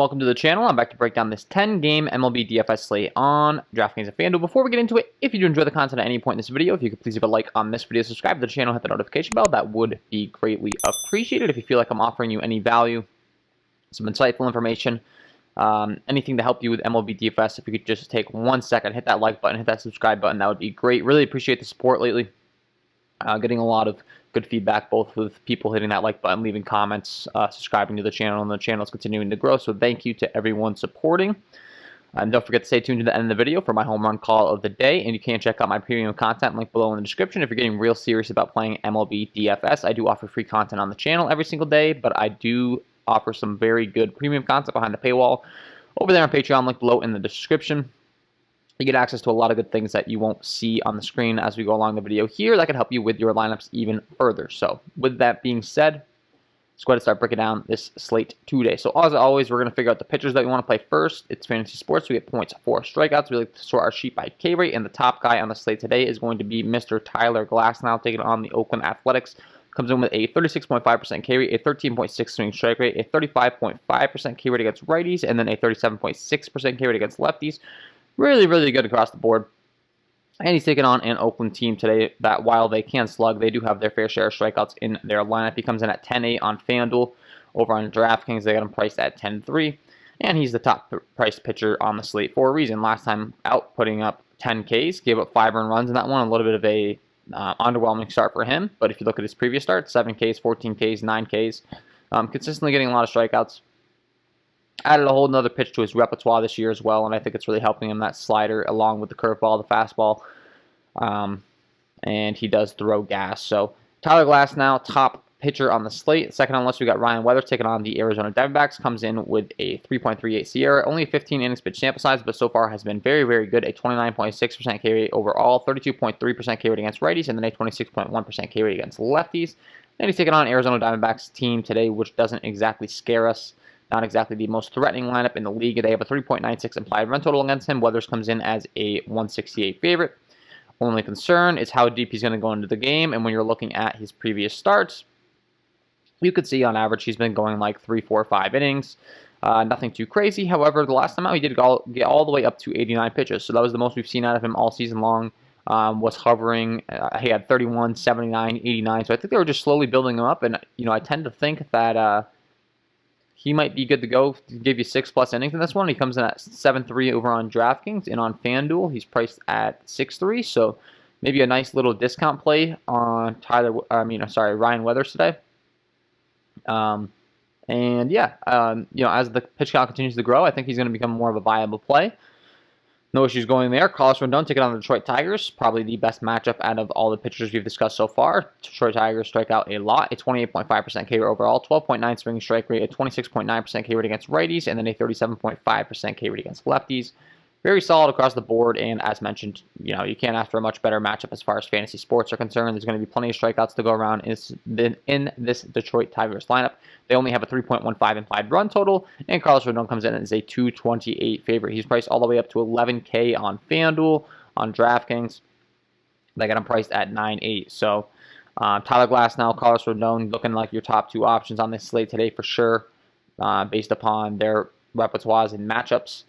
welcome to the channel. I'm back to break down this 10-game MLB DFS slate on DraftKings and FanDuel. Before we get into it, if you do enjoy the content at any point in this video, if you could please leave a like on this video, subscribe to the channel, hit the notification bell, that would be greatly appreciated. If you feel like I'm offering you any value, some insightful information, anything to help you with MLB DFS, if you could just take 1 second, hit that like button, hit that subscribe button, that would be great. Really appreciate the support lately. Getting a lot of good feedback, both with people hitting that like button, leaving comments, subscribing to the channel, and the channel is continuing to grow. So thank you to everyone supporting. And don't forget to stay tuned to the end of the video for my home run call of the day. And you can check out my premium content link below in the description if you're getting real serious about playing MLB DFS. I do offer free content on the channel every single day, but I do offer some very good premium content behind the paywall over there on Patreon, link below in the description. You get access to a lot of good things that you won't see on the screen as we go along the video here that can help you with your lineups even further. So with that being said, let's go ahead and start breaking down this slate today. So as always, we're going to figure out the pitchers that we want to play first. It's fantasy sports. We get points for strikeouts. We like to sort our sheet by K rate, and the top guy on the slate today is going to be Mr. Tyler Glasnow, taking on the Oakland Athletics. Comes in with a 36.5% K rate, a 13.6 swing strike rate, a 35.5% K rate against righties, and then a 37.6% K rate against lefties. Really, really good across the board. And he's taking on an Oakland team today that, while they can slug, they do have their fair share of strikeouts in their lineup. He comes in at 10-8 on FanDuel. Over on DraftKings, they got him priced at 10-3. And he's the top priced pitcher on the slate for a reason. Last time out, putting up 10 Ks, gave up 5 earned runs in that one. A little bit of a underwhelming start for him. But if you look at his previous starts, 7 Ks, 14 Ks, 9 Ks, consistently getting a lot of strikeouts. Added a whole nother pitch to his repertoire this year as well, and I think it's really helping him, that slider along with the curveball, the fastball, and he does throw gas. So Tyler Glasnow, top pitcher on the slate. Second on the list, we got Ryan Weathers taking on the Arizona Diamondbacks. Comes in with a 3.38 SIERA, only a 15 innings pitch sample size, but so far has been very, very good. A 29.6% K rate overall, 32.3% K rate against righties, and then a 26.1% K rate against lefties. And he's taking on Arizona Diamondbacks team today, which doesn't exactly scare us. Not exactly the most threatening lineup in the league. They have a 3.96 implied run total against him. Weathers comes in as a 168 favorite. Only concern is how deep he's going to go into the game. And when you're looking at his previous starts, you could see on average he's been going like 3, 4, 5 innings. Nothing too crazy. However, the last time out he did get all the way up to 89 pitches. So that was the most we've seen out of him all season long. Was hovering. He had 31, 79, 89. So I think they were just slowly building him up. And, I tend to think that he might be good to go to give you 6+ innings in this one. He comes in at 7-3 over on DraftKings, and on FanDuel he's priced at 6-3. So maybe a nice little discount play on Ryan Weathers today. And yeah, as the pitch count continues to grow, I think he's going to become more of a viable play. No issues going there. Carlos Rodon taking on the Detroit Tigers. Probably the best matchup out of all the pitchers we've discussed so far. Detroit Tigers strike out a lot. A 28.5% K rate overall, 12.9 swing strike rate, a 26.9% K rate against righties, and then a 37.5% K rate against lefties. Very solid across the board, and as mentioned, you can't ask for a much better matchup as far as fantasy sports are concerned. There's going to be plenty of strikeouts to go around in this Detroit Tigers lineup. They only have a 3.15 implied run total, and Carlos Rodon comes in as a 228 favorite. He's priced all the way up to 11K on FanDuel. On DraftKings, they got him priced at 9.8. So Tyler Glasnow, Carlos Rodon looking like your top 2 options on this slate today for sure, based upon their repertoires and matchups.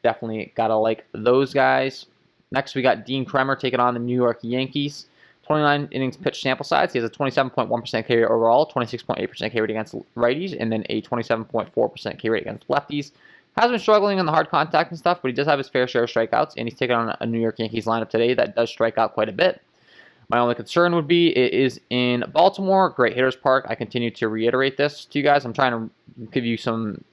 Definitely gotta like those guys. Next, we got Dean Kremer taking on the New York Yankees. 29 innings pitched sample size. He has a 27.1% K rate overall, 26.8% K rate against righties, and then a 27.4% K rate against lefties. Has been struggling in the hard contact and stuff, but he does have his fair share of strikeouts, and he's taking on a New York Yankees lineup today that does strike out quite a bit. My only concern would be it is in Baltimore, great hitters park. I continue to reiterate this to you guys. I'm trying to give you some,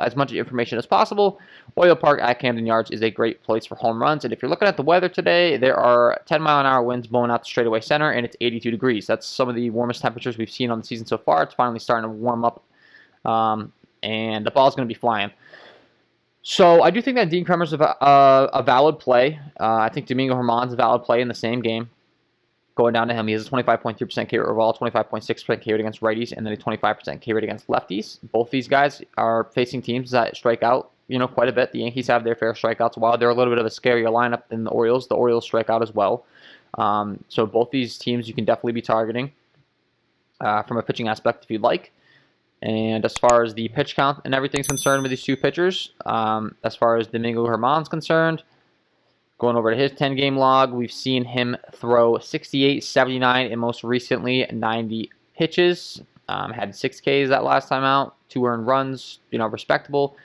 as much information as possible. Royal Park at Camden Yards is a great place for home runs. And if you're looking at the weather today, there are 10-mile-an-hour winds blowing out the straightaway center, and it's 82 degrees. That's some of the warmest temperatures we've seen on the season so far. It's finally starting to warm up, and the ball's going to be flying. So I do think that Dean Kremer's a valid play. I think Domingo Germán's a valid play in the same game. Going down to him, he has a 25.3% K rate overall, 25.6% K rate against righties, and then a 25% K rate against lefties. Both these guys are facing teams that strike out, quite a bit. The Yankees have their fair strikeouts. While they're a little bit of a scarier lineup than the Orioles strike out as well. So both these teams you can definitely be targeting from a pitching aspect if you'd like. And as far as the pitch count and everything's concerned with these two pitchers, as far as Domingo Germán's concerned, going over to his 10-game log, we've seen him throw 68, 79, and most recently 90 pitches. Had 6 Ks that last time out, 2 earned runs, respectable.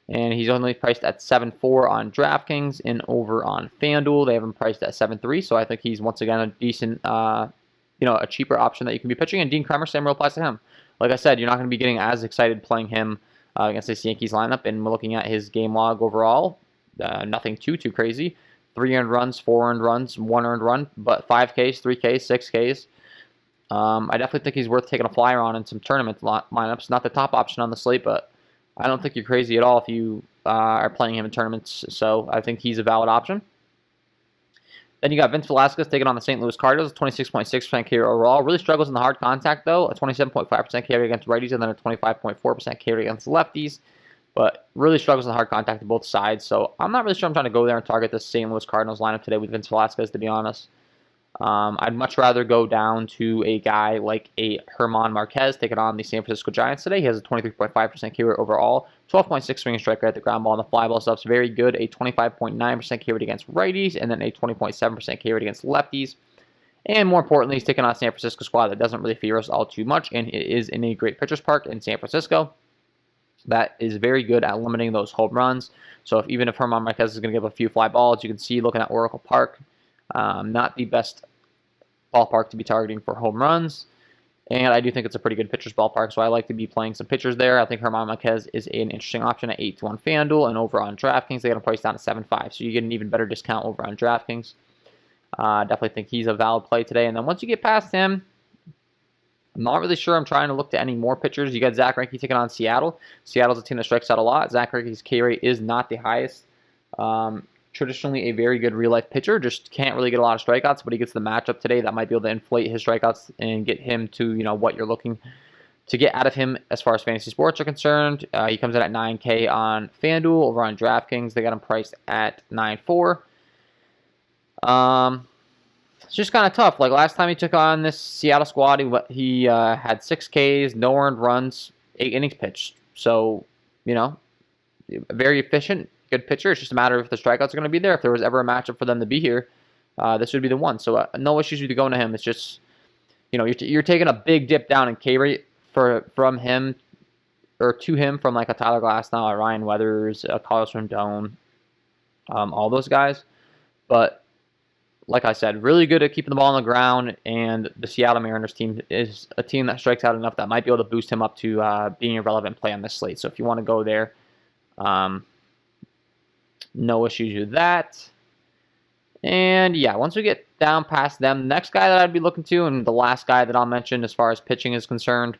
And he's only priced at 7.4 on DraftKings and over on FanDuel. They have him priced at 7.3, so I think he's once again a decent, a cheaper option that you can be pitching. And Dean Kremer, same rule applies to him. Like I said, you're not going to be getting as excited playing him against this Yankees lineup. And looking at his game log overall, nothing too crazy. 3 earned runs, 4 earned runs, 1 earned run, but 5 Ks, 3 Ks, 6 Ks. I definitely think he's worth taking a flyer on in some tournament lineups. Not the top option on the slate, but I don't think you're crazy at all if you are playing him in tournaments. So I think he's a valid option. Then you got Vince Velasquez taking on the St. Louis Cardinals, 26.6% carry overall. Really struggles in the hard contact, though. A 27.5% carry against righties and then a 25.4% carry against lefties. But really struggles in the hard contact to both sides. So I'm not really sure I'm trying to go there and target the St. Louis Cardinals lineup today with Vince Velasquez, to be honest. I'd much rather go down to a guy like a Germán Marquez taking on the San Francisco Giants today. He has a 23.5% carry overall, 12.6 swing and strike rate at the ground ball, and the fly ball stuff's very good. A 25.9% carry rate against righties, and then a 20.7% carry rate against lefties. And more importantly, he's taking on a San Francisco squad that doesn't really fear us all too much, and it is in a great pitcher's park in San Francisco. That is very good at limiting those home runs. So even if Germán Marquez is going to give a few fly balls, you can see looking at Oracle Park, not the best ballpark to be targeting for home runs. And I do think it's a pretty good pitcher's ballpark, so I like to be playing some pitchers there. I think Germán Marquez is an interesting option at 8 to 1 FanDuel, and over on DraftKings, they got him priced down to 7.5, so you get an even better discount over on DraftKings. Definitely think he's a valid play today. And then once you get past him, I'm not really sure I'm trying to look to any more pitchers. You got Zach Greinke taking on Seattle. Seattle's a team that strikes out a lot. Zach Greinke's K rate is not the highest. Traditionally a very good real-life pitcher, just can't really get a lot of strikeouts, but he gets the matchup today that might be able to inflate his strikeouts and get him to, what you're looking to get out of him as far as fantasy sports are concerned. He comes in at 9K on FanDuel. Over on DraftKings, they got him priced at 9.4. It's just kind of tough. Like last time he took on this Seattle squad, he had 6 Ks, no earned runs, 8 innings pitched. So, very efficient, good pitcher. It's just a matter of if the strikeouts are going to be there. If there was ever a matchup for them to be here, this would be the one. So no issues with going to him. It's just, you're taking a big dip down in K rate from him or to him from like a Tyler Glasnow, a Ryan Weathers, a Carlos Rendon, all those guys. But like I said, really good at keeping the ball on the ground, and the Seattle Mariners team is a team that strikes out enough that might be able to boost him up to being a relevant play on this slate. So if you want to go there, no issues with that. And yeah, once we get down past them, the next guy that I'd be looking to, and the last guy that I'll mention as far as pitching is concerned,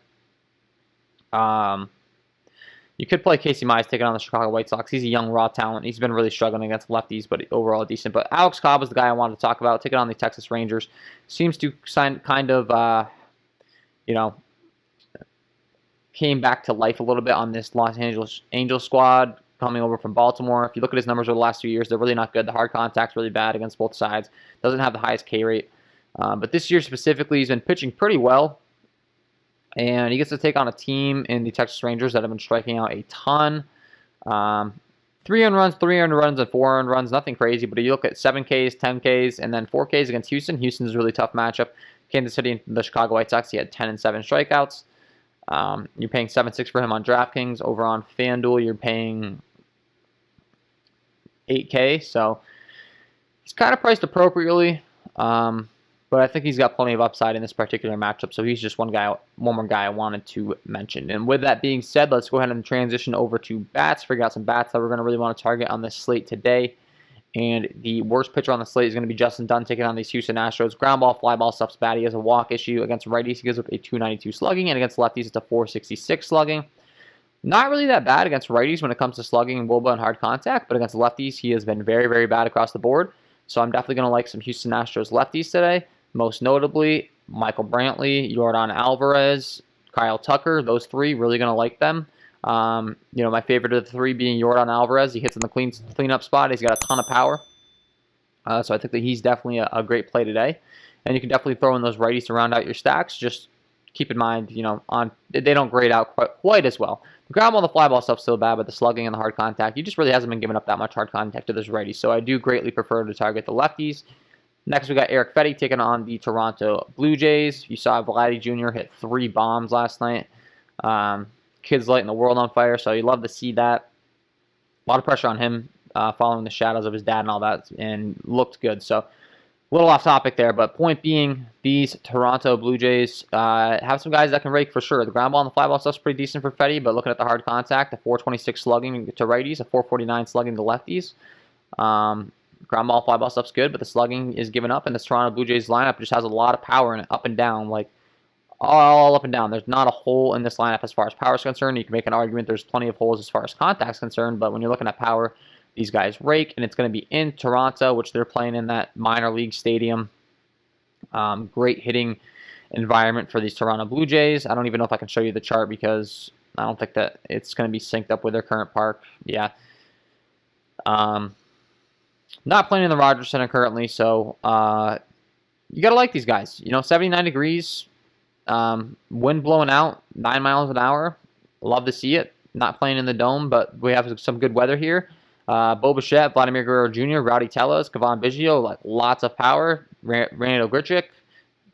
you could play Casey Mize taking on the Chicago White Sox. He's a young, raw talent. He's been really struggling against lefties, but overall decent. But Alex Cobb is the guy I wanted to talk about, taking on the Texas Rangers. Seems to came back to life a little bit on this Los Angeles Angels squad coming over from Baltimore. If you look at his numbers over the last few years, they're really not good. The hard contact's really bad against both sides. Doesn't have the highest K rate. But this year specifically, he's been pitching pretty well. And he gets to take on a team in the Texas Rangers that have been striking out a ton. 3 earned runs, and 4 earned runs. Nothing crazy, but you look at 7 Ks, 10 Ks, and then 4 Ks against Houston. Houston's a really tough matchup. Kansas City and the Chicago White Sox, he had 10 and 7 strikeouts. You're paying 7.6 for him on DraftKings. Over on FanDuel, you're paying 8K. So he's kind of priced appropriately. But I think he's got plenty of upside in this particular matchup, so he's just one more guy I wanted to mention. And with that being said, let's go ahead and transition over to bats, figure out some bats that we're going to really want to target on this slate today. And the worst pitcher on the slate is going to be Justin Dunn taking on these Houston Astros. Ground ball, fly ball stuff's bad. He has a walk issue. Against righties, he gives up a 292 slugging, and against lefties, it's a 466 slugging. Not really that bad against righties when it comes to slugging, wOBA, and hard contact, but against lefties, he has been very, very bad across the board. So I'm definitely going to like some Houston Astros lefties today. Most notably, Michael Brantley, Yordan Alvarez, Kyle Tucker. Those 3, really going to like them. My favorite of the 3 being Yordan Alvarez. He hits in the cleanup spot. He's got a ton of power. So I think that he's definitely a great play today. And you can definitely throw in those righties to round out your stacks. Just keep in mind, they don't grade out quite as well. The ground ball and the fly ball stuff's still bad, but the slugging and the hard contact, he just really hasn't been giving up that much hard contact to this righty. So I do greatly prefer to target the lefties. Next, we got Eric Fetty taking on the Toronto Blue Jays. You saw Vladdy Jr. hit 3 bombs last night. Kid's lighting the world on fire, so you love to see that. A lot of pressure on him following the shadows of his dad and all that, and looked good. So a little off topic there, but point being, these Toronto Blue Jays have some guys that can rake for sure. The ground ball and the fly ball stuff's pretty decent for Fetty, but looking at the hard contact, a 426 slugging to righties, a 449 slugging to lefties. Ground ball, fly ball stuff's good, but the slugging is giving up, and this Toronto Blue Jays lineup just has a lot of power in it, up and down, like all up and down. There's not a hole in this lineup as far as power is concerned. You can make an argument there's plenty of holes as far as contact is concerned, but when you're looking at power, these guys rake, and it's going to be in Toronto, which they're playing in that minor league stadium. Great hitting environment for these Toronto Blue Jays. I don't even know if I can show you the chart because I don't think that it's going to be synced up with their current park. Yeah. Not playing in the Rogers Center currently, so you got to like these guys. 79 degrees, wind blowing out, 9 miles an hour. Love to see it. Not playing in the dome, but we have some good weather here. Bo Bichette, Vladimir Guerrero Jr., Rowdy Tellez, Kavan Biggio, like lots of power. Randy Grichuk,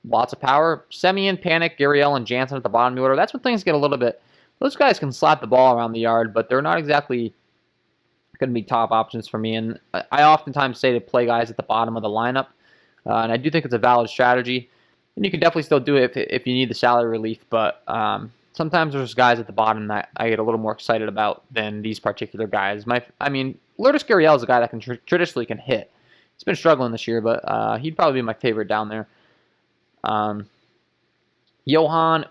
lots of power. Semien, Panic, Gurriel, and Jansen at the bottom of the order. That's when things get a little bit. Those guys can slap the ball around the yard, but they're not exactly going to be top options for me. And I oftentimes say to play guys at the bottom of the lineup, and I do think it's a valid strategy. And you can definitely still do it if you need the salary relief, but sometimes there's guys at the bottom that I get a little more excited about than these particular guys. Lourdes Gurriel is a guy that can traditionally can hit. He's been struggling this year, but he'd probably be my favorite down there. Johan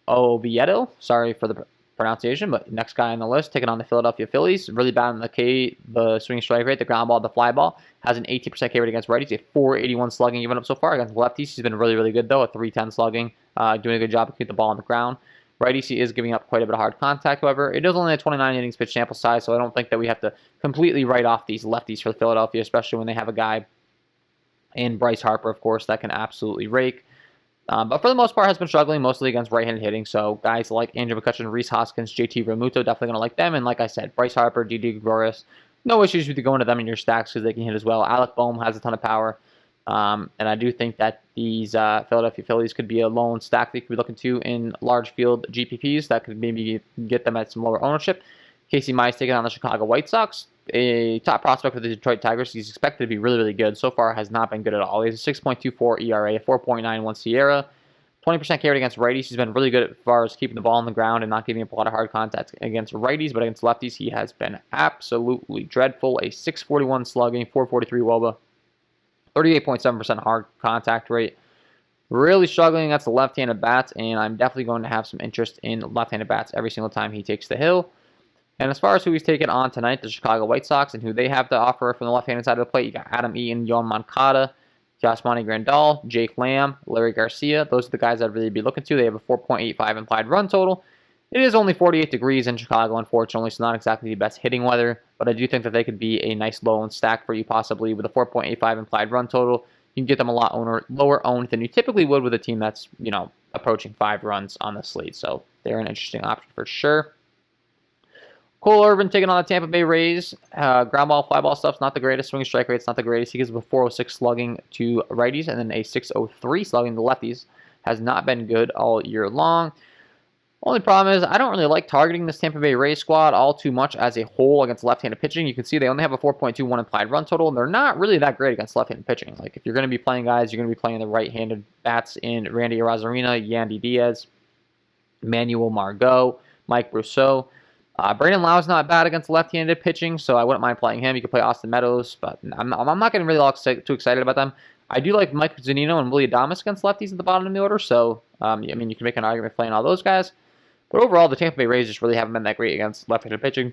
Oviedo, sorry for the pronunciation, but next guy on the list, taking on the Philadelphia Phillies. Really bad on the swing strike rate, the ground ball, the fly ball. Has an 18% K rate against righties, a 481 slugging given up so far. Against lefties, he's been really, really good, though, a 310 slugging, doing a good job to keep the ball on the ground. Righties, he is giving up quite a bit of hard contact, however. It is only a 29 innings pitch sample size, so I don't think that we have to completely write off these lefties for Philadelphia, especially when they have a guy in Bryce Harper, of course, that can absolutely rake. But for the most part, has been struggling mostly against right-handed hitting. So guys like Andrew McCutcheon, Rhys Hoskins, JT Realmuto, definitely going to like them. And like I said, Bryce Harper, Didi Gregorius, no issues with you going to them in your stacks because they can hit as well. Alec Boehm has a ton of power. And I do think that these Philadelphia Phillies could be a lone stack that you could be looking to in large field GPPs that could maybe get them at some lower ownership. Casey Mize taking on the Chicago White Sox. A top prospect for the Detroit Tigers. He's expected to be really, really good. So far, has not been good at all. He has a 6.24 ERA, a 4.91 Sierra, 20% carried against righties. He's been really good as far as keeping the ball on the ground and not giving up a lot of hard contact against righties, but against lefties, he has been absolutely dreadful. A 641 slugging, 443 WOBA, 38.7% hard contact rate. Really struggling against the left-handed bats, and I'm definitely going to have some interest in left-handed bats every single time he takes the hill. And as far as who he's taking on tonight, the Chicago White Sox, and who they have to offer from the left-handed side of the plate, you got Adam Eaton, Yoan Moncada, Yasmani Grandal, Jake Lamb, Larry Garcia. Those are the guys I'd really be looking to. They have a 4.85 implied run total. It is only 48 degrees in Chicago, unfortunately, so not exactly the best hitting weather, but I do think that they could be a nice low-owned stack for you, possibly with a 4.85 implied run total. You can get them a lot lower owned than you typically would with a team that's, approaching 5 runs on the slate, so they're an interesting option for sure. Cole Irvin taking on the Tampa Bay Rays. Ground ball, fly ball stuff's not the greatest. Swing strike rate's not the greatest. He gives a 406 slugging to righties and then a 603 slugging to lefties. Has not been good all year long. Only problem is I don't really like targeting this Tampa Bay Rays squad all too much as a whole against left-handed pitching. You can see they only have a 4.21 implied run total, and they're not really that great against left-handed pitching. Like, if you're going to be playing guys, you're going to be playing the right-handed bats in Randy Arozarena, Yandy Diaz, Manuel Margot, Mike Brousseau. Brandon Lau's not bad against left-handed pitching, so I wouldn't mind playing him. You could play Austin Meadows, but I'm not getting really all too excited about them. I do like Mike Zunino and Willie Adames against lefties at the bottom of the order, so you can make an argument playing all those guys. But overall, the Tampa Bay Rays just really haven't been that great against left-handed pitching.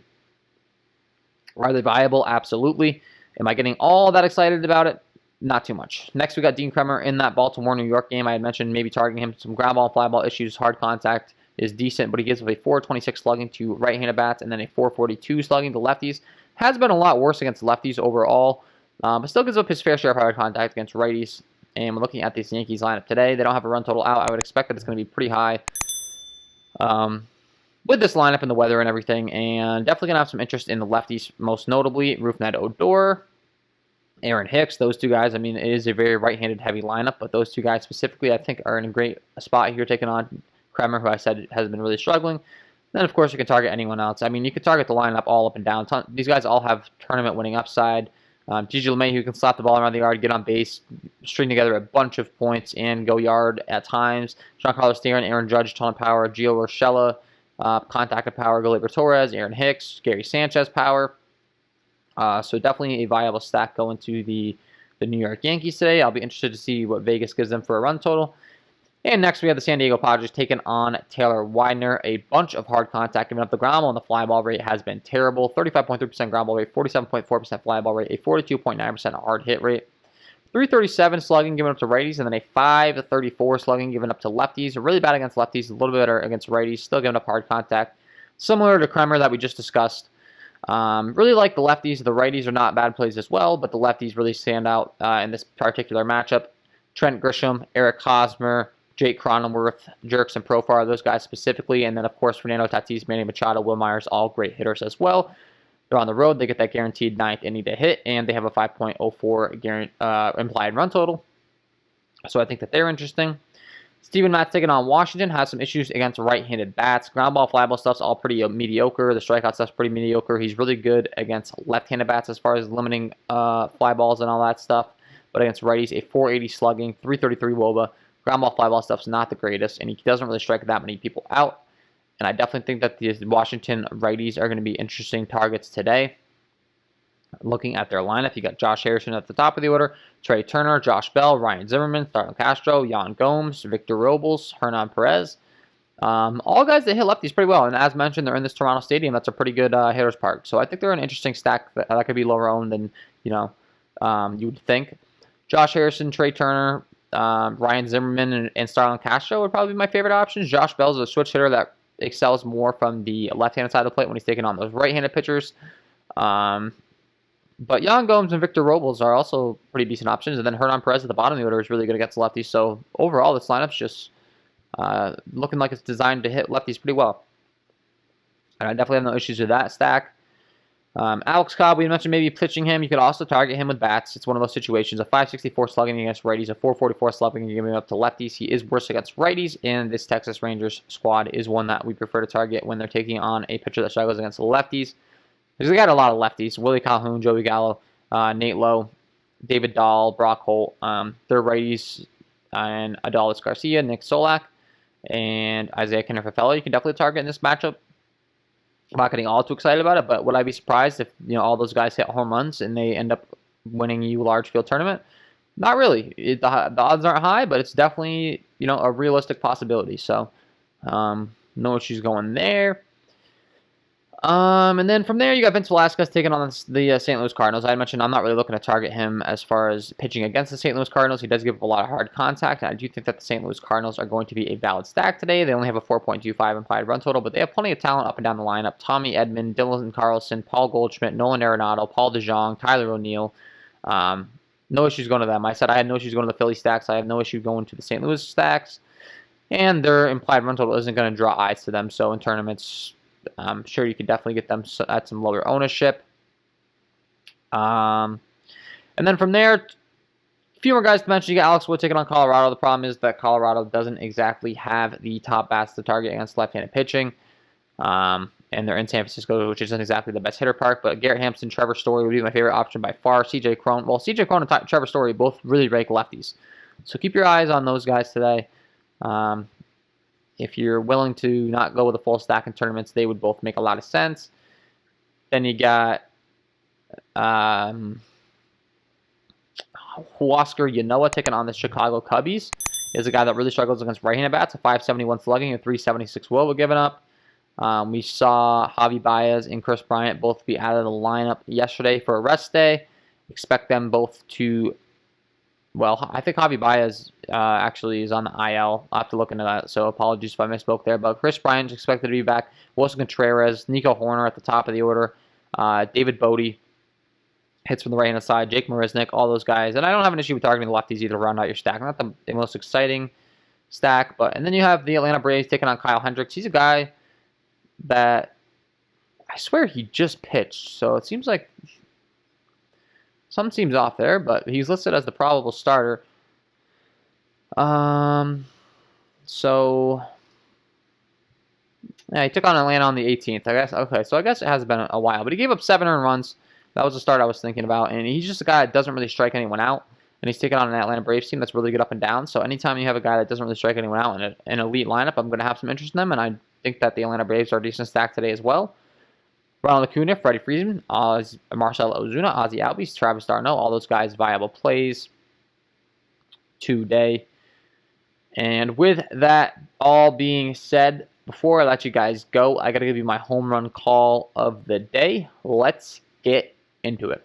Are they viable? Absolutely. Am I getting all that excited about it? Not too much. Next, we got Dean Kremer in that Baltimore-New York game. I had mentioned maybe targeting him. Some ground ball, fly ball issues, hard contact is decent, but he gives up a 426 slugging to right-handed bats and then a 442 slugging to lefties. Has been a lot worse against lefties overall, but still gives up his fair share of hard contact against righties. And we're looking at this Yankees lineup today. They don't have a run total out. I would expect that it's going to be pretty high with this lineup and the weather and everything. And definitely going to have some interest in the lefties, most notably Rougned Odor, Aaron Hicks. Those two guys, I mean, it is a very right-handed heavy lineup, but those two guys specifically, I think, are in a great spot here, taking on Kremer, who I said has been really struggling. Then, of course, you can target anyone else. I mean, you can target the lineup all up and down. These guys all have tournament-winning upside. Gigi LeMahieu can slap the ball around the yard, get on base, string together a bunch of points, and go yard at times. Giancarlo Stanton, Aaron Judge, ton of power. Gio Urshela, contacted power. Gleyber Torres, Aaron Hicks, Gary Sanchez power. So definitely a viable stack going to the New York Yankees today. I'll be interested to see what Vegas gives them for a run total. And next we have the San Diego Padres taking on Taylor Weiner. A bunch of hard contact, giving up the ground ball, and the fly ball rate has been terrible. 35.3% ground ball rate, 47.4% fly ball rate, a 42.9% hard hit rate. 337 slugging given up to righties, and then a 534 slugging given up to lefties. Really bad against lefties, a little bit better against righties, still giving up hard contact. Similar to Kremer that we just discussed. Really like the lefties. The righties are not bad plays as well, but the lefties really stand out in this particular matchup. Trent Grisham, Eric Hosmer, Jake Cronenworth, Jerks, and Profar, those guys specifically. And then, of course, Fernando Tatis, Manny Machado, Will Myers, all great hitters as well. They're on the road. They get that guaranteed ninth inning to hit, and they have a 5.04 implied run total. So I think that they're interesting. Steven Matz taking on Washington has some issues against right-handed bats. Ground ball, fly ball stuff's all pretty mediocre. The strikeout stuff's pretty mediocre. He's really good against left-handed bats as far as limiting fly balls and all that stuff. But against righties, a 480 slugging, 333 WOBA. Ground ball, fly ball stuff's not the greatest, and he doesn't really strike that many people out. And I definitely think that the Washington righties are going to be interesting targets today. Looking at their lineup, you got Josh Harrison at the top of the order, Trey Turner, Josh Bell, Ryan Zimmerman, Starlin Castro, Yan Gomes, Victor Robles, Hernan Perez. All guys that hit lefties pretty well. And as mentioned, they're in this Toronto stadium. That's a pretty good hitter's park. So I think they're an interesting stack that could be lower owned than you would think. Josh Harrison, Trey Turner, Ryan Zimmerman, and Starlin Castro would probably be my favorite options. Josh Bell is a switch hitter that excels more from the left-handed side of the plate when he's taking on those right-handed pitchers. But Yan Gomes and Victor Robles are also pretty decent options. And then Hernan Perez at the bottom of the order is really good against lefties. So overall, this lineup's just looking like it's designed to hit lefties pretty well. And I definitely have no issues with that stack. Alex Cobb, we mentioned maybe pitching him. You could also target him with bats. It's one of those situations. A 564 slugging against righties, a 444 slugging giving up to lefties. He is worse against righties, and this Texas Rangers squad is one that we prefer to target when they're taking on a pitcher that struggles against the lefties. Because they got a lot of lefties. Willie Calhoun, Joey Gallo, Nate Lowe, David Dahl, Brock Holt. They're righties, and Adolis Garcia, Nick Solak, and Isaiah Kiner-Fafella. You can definitely target in this matchup. I'm not getting all too excited about it, but would I be surprised if all those guys hit home runs and they end up winning you a large field tournament? Not really. The odds aren't high, but it's definitely a realistic possibility. So no issues going there. And then from there, you got Vince Velasquez taking on the St. Louis Cardinals. I mentioned I'm not really looking to target him as far as pitching against the St. Louis Cardinals. He does give up a lot of hard contact. I do think that the St. Louis Cardinals are going to be a valid stack today. They only have a 4.25 implied run total, but they have plenty of talent up and down the lineup. Tommy Edman, Dylan Carlson, Paul Goldschmidt, Nolan Arenado, Paul DeJong, Tyler O'Neill. No issues going to them. I said I had no issues going to the Philly stacks. I have no issue going to the St. Louis stacks. And their implied run total isn't going to draw eyes to them. So in tournaments, I'm sure you could definitely get them at some lower ownership. And then from there, a few more guys to mention. You got Alex Wood taking on Colorado. The problem is that Colorado doesn't exactly have the top bats to target against left-handed pitching. And they're in San Francisco, which isn't exactly the best hitter park. But Garrett Hampson, Trevor Story would be my favorite option by far. CJ Cron. Well, CJ Cron and Trevor Story both really rake lefties. So keep your eyes on those guys today. If you're willing to not go with a full stack in tournaments, they would both make a lot of sense. Then you got Huascar Yanela taking on the Chicago Cubbies. Is a guy that really struggles against right-handed bats. A 571 slugging, a 376 WOBA given up. We saw Javi Baez and Chris Bryant both be out of the lineup yesterday for a rest day. Expect them both to... Well, I think Javi Baez actually is on the IL. I'll have to look into that, so apologies if I misspoke there. But Chris Bryant is expected to be back. Wilson Contreras, Nico Horner at the top of the order. David Bodie hits from the right-hand side, Jake Marisnick, all those guys. And I don't have an issue with targeting the lefties either to round out your stack. Not the most exciting stack, and then you have the Atlanta Braves taking on Kyle Hendricks. He's a guy that I swear he just pitched, so it seems like something seems off there, but he's listed as the probable starter. So yeah, he took on Atlanta on the 18th, I guess. Okay, so I guess it has been a while, but he gave up 7 earned runs. That was the start I was thinking about, and he's just a guy that doesn't really strike anyone out, and he's taking on an Atlanta Braves team that's really good up and down. So anytime you have a guy that doesn't really strike anyone out in an elite lineup, I'm going to have some interest in them, and I think that the Atlanta Braves are a decent stack today as well. Ronald Acuna, Freddie Freeman, Marcell Ozuna, Ozzie Albies, Travis d'Arnaud, all those guys viable plays today. And with that all being said, before I let you guys go, I got to give you my home run call of the day. Let's get into it.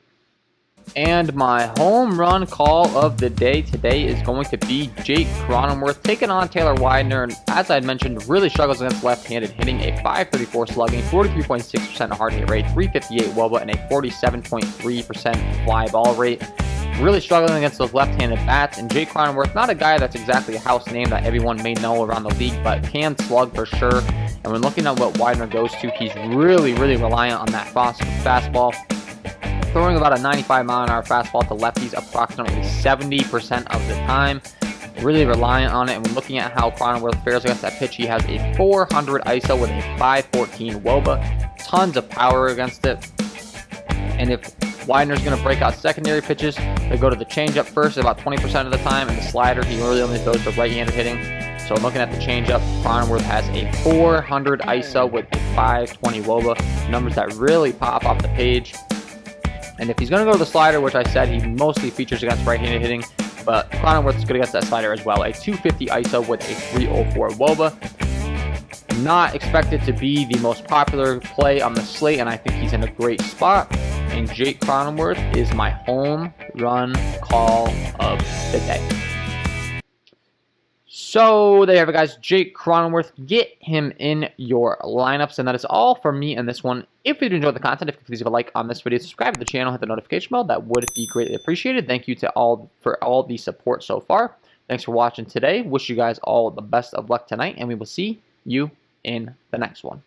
And my home run call of the day today is going to be Jake Cronenworth taking on Taylor Weiner. And as I had mentioned, really struggles against left-handed, hitting a .534 slugging, 43.6% hard hit rate, 358 WOBA, and a 47.3% fly ball rate. Really struggling against those left-handed bats. And Jake Cronenworth, not a guy that's exactly a house name that everyone may know around the league, but can slug for sure. And when looking at what Weiner goes to, he's really reliant on that fastball. Throwing about a 95-mile-an-hour fastball to lefties approximately 70% of the time. Really reliant on it. And when looking at how Cronenworth fares against that pitch, he has a 400 ISO with a 514 WOBA. Tons of power against it. And if Weiner's going to break out secondary pitches, they go to the changeup first about 20% of the time, and the slider, he really only throws to right-handed hitting. So looking at the changeup, Cronenworth has a 400 ISO with a 520 WOBA. Numbers that really pop off the page. And if he's going to go to the slider, which I said he mostly features against right-handed hitting, but Cronenworth is good against that slider as well. A 250 ISO with a 304 WOBA. Not expected to be the most popular play on the slate, and I think he's in a great spot. And Jake Cronenworth is my home run call of the day. So there you have it, guys. Jake Cronenworth, get him in your lineups. And that is all for me in this one. If you enjoyed the content, if you could please leave a like on this video, subscribe to the channel, hit the notification bell. That would be greatly appreciated. Thank you to all for all the support so far. Thanks for watching today. Wish you guys all the best of luck tonight, and we will see you in the next one.